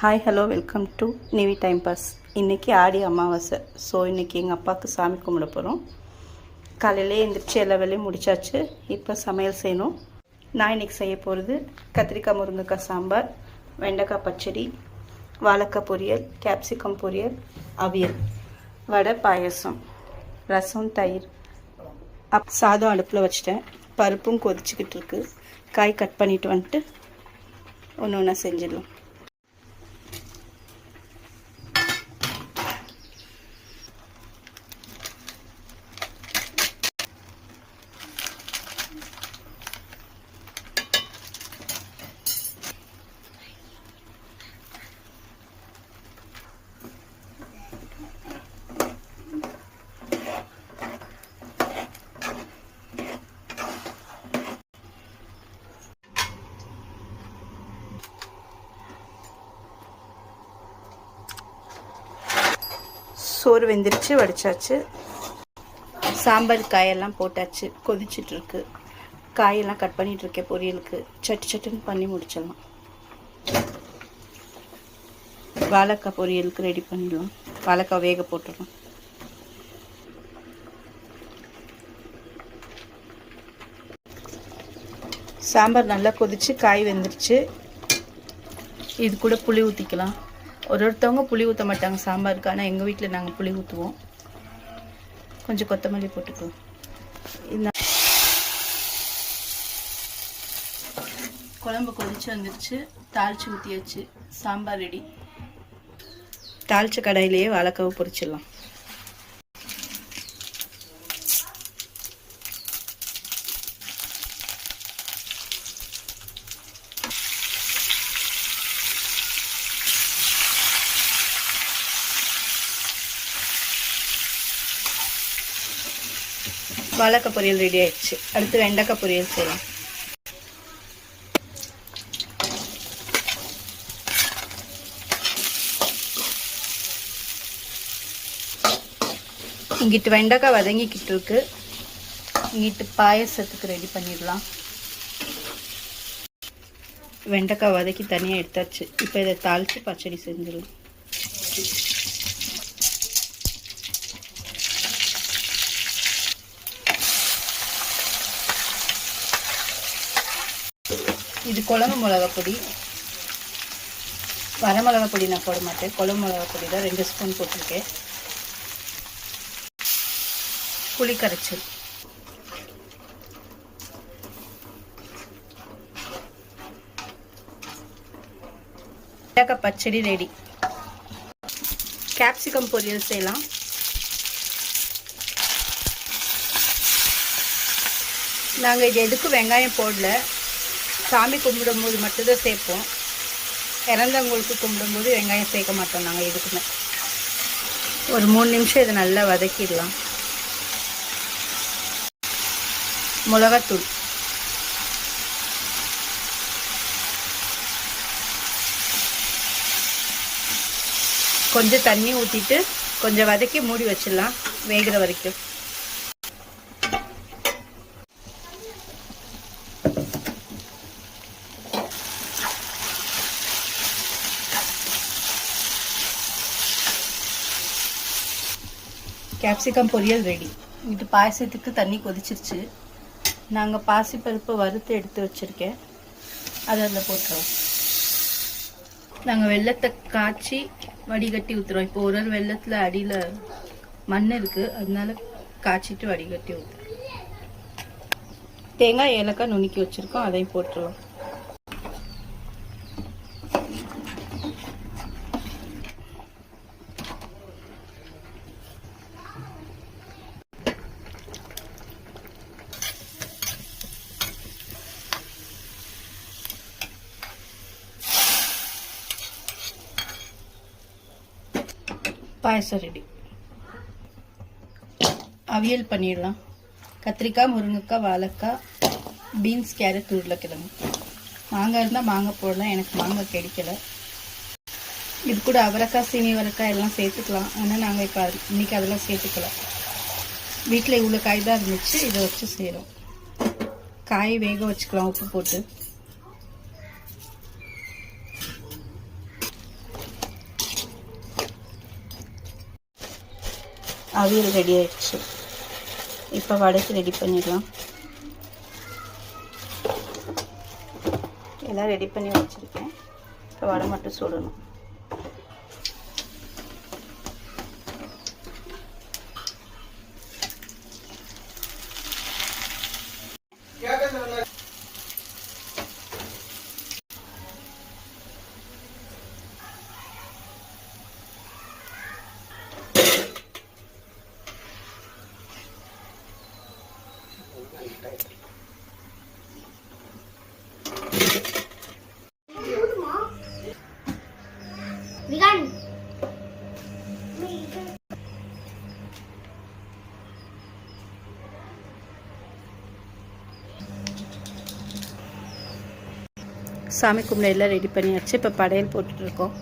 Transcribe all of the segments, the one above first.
Hi hello welcome to Nivi time pass. இன்றைக்கி ஆடி அமாவாசை. So இன்றைக்கி எங்கள் அப்பாவுக்கு சாமி கும்பிட போகிறோம். காலையிலே எழுந்திரிச்சு எல்லா வேலையும் முடித்தாச்சு. இப்போ சமையல் செய்யணும். நான் இன்றைக்கி செய்ய போகிறது கத்திரிக்காய் முருங்கைக்காய் சாம்பார், வெண்டைக்காய் பச்சடி, வாழைக்காய் பொரியல், கேப்சிகம் பொரியல், அவியல், வடை, பாயசம், ரசம், தயிர். சாதம் அடுப்பில் வச்சுட்டேன். பருப்பும் கொதிச்சுக்கிட்டு இருக்கு. காய் கட் பண்ணிவிட்டு வந்துட்டு ஒன்று ஒன்றா செஞ்சிடலாம். சோறு வெந்துருச்சு, வடிச்சாச்சு. சாம்பார் காயெல்லாம் போட்டாச்சு, கொதிச்சிட்ருக்கு. காயெல்லாம் கட் பண்ணிகிட்ருக்கேன் பொரியலுக்கு. சட்டுன்னு பண்ணி முடிச்சிடலாம். வாழைக்காய் பொரியலுக்கு ரெடி பண்ணிடலாம். வாழைக்காய் வேக போட்டுடலாம். சாம்பார் நல்லா கொதிச்சு காய் வெந்துருச்சு. இது கூட புளி ஊற்றிக்கலாம். ஒருத்தவங்க புளி ஊற்ற மாட்டாங்க சாம்பாருக்கு, ஆனால் எங்கள் வீட்டில் நாங்கள் புளி ஊற்றுவோம். கொஞ்சம் கொத்தமல்லி போட்டுக்குவோம். இந்த குழம்பு கொதிச்சு வந்துருச்சு. தாளித்து ஊற்றியாச்சு. சாம்பார் ரெடி. தாளித்த கடாயிலேயே வாழைக்காவை பொரிச்சிடலாம். வாழைக்காய் பொரியல் ரெடி ஆயிடுச்சு. அடுத்து வெண்டைக்காய் பொரியல் செய்யலாம். இங்கிட்டு வெண்டைக்காய் வதங்கிக்கிட்டு இருக்கு. இங்கிட்டு பாயசத்துக்கு ரெடி பண்ணிடலாம். வெண்டைக்காய் வதக்கி தனியாக எடுத்தாச்சு. இப்போ இதை தாளித்து பச்சடி செஞ்சிடலாம். இது குழம்பு மிளகாய் பொடி. வரமிளகாய் பொடி நான் போட மாட்டேன். குழம்பு மிளகாய் பொடி தான் 2 ஸ்பூன் போட்டிருக்கேன். புளி கரைச்சல். வெண்டைக்காய் பச்சடி ரெடி. கேப்சிகம் பொரியல் செய்யலாம். நாங்கள் இது எதுக்கு வெங்காயம் போடல. சாமி கும்பிடும்போது மட்டும்தான் சேர்ப்போம். இறந்தவங்களுக்கு கும்பிடும்போது வெங்காயம் சேர்க்க மாட்டோம் நாங்கள் எதுக்குமே. ஒரு 3 நிமிஷம் இதை நல்லா வதக்கிடலாம். மிளகாத்தூள், கொஞ்சம் தண்ணி ஊற்றிட்டு கொஞ்சம் வதக்கி மூடி வச்சிடலாம் வேகிற வரைக்கும். கேப்சிகம் பொரியல் ரெடி. இது பாயசத்துக்கு தண்ணி கொதிச்சிருச்சு. நாங்கள் பாசிப்பருப்பு வறுத்து எடுத்து வச்சுருக்கேன். அதை அதில் போட்டுருவோம். நாங்கள் வெள்ளத்தை காய்ச்சி வடிகட்டி ஊற்றுறோம். இப்போ ஒரு வெள்ளத்தில் அடியில் மண் இருக்குது, அதனால காய்ச்சிட்டு வடிகட்டி ஊற்றுறோம். தேங்காய் ஏலக்காய் நுணுக்கி வச்சுருக்கோம், அதையும் போட்டுருவோம். பாயசம் ரெடி. அவியல் பண்ணிடலாம். கத்திரிக்காய், முருங்கைக்காய், வாழைக்காய், பீன்ஸ், கேரட், உருளைக்கிழங்கு. மாங்காய் இருந்தால் மாங்காய் போடலாம். எனக்கு மாங்காய் கிடைக்கல. இது கூட அவரைக்காய், சீனி அவரைக்காய் எல்லாம் சேர்த்துக்கலாம். ஆனால் நாங்கள் இப்போ இன்றைக்கி அதெல்லாம் சேர்த்துக்கலாம். வீட்டில் இவ்வளோ காய் தான் இருந்துச்சு, இதை வச்சு செய்கிறோம். காய் வேக வச்சுக்கலாம் உப்பு போட்டு. அவியல் ரெடி ஆயிடுச்சு. இப்போ வடைக்கு ரெடி பண்ணிடலாம். எல்லாம் ரெடி பண்ணி வச்சுருக்கேன். இப்போ வடை மட்டும் சுடணும். சாமி கும்பிட எல்லாம் ரெடி பண்ணியாச்சு. இப்போ படையல் போட்டுட்ருக்கோம்.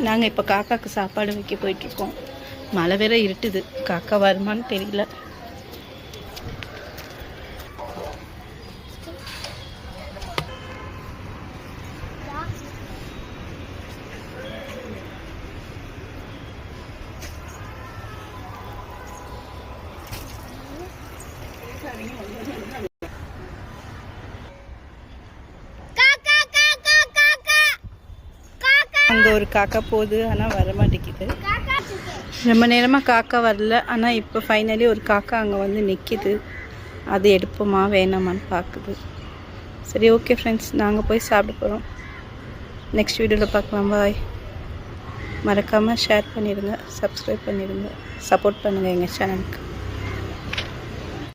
நாங்கள் இப்போ காக்காவுக்கு சாப்பாடு வைக்க போயிட்டுருக்கோம். மழை வேற இருட்டுது. காக்கா வருமானு தெரியல. அங்கே ஒரு காக்கா போகுது, ஆனால் வர மாட்டேங்குது. ரொம்ப நேரமாக காக்கா வரல. ஆனால் இப்போ ஃபைனலி ஒரு காக்கா அங்கே வந்து நிற்கிது. அது எடுப்போமா வேணாமான்னு பார்க்குது. சரி, ஓகே ஃப்ரெண்ட்ஸ், நாங்கள் போய் சாப்பிட போகிறோம். நெக்ஸ்ட் வீடியோவில் பார்க்கலாம். பாய். மறக்காமல் ஷேர் பண்ணிடுங்க, சப்ஸ்கிரைப் பண்ணிடுங்க, சப்போர்ட் பண்ணுங்கள் எங்கள் சேனலுக்கு.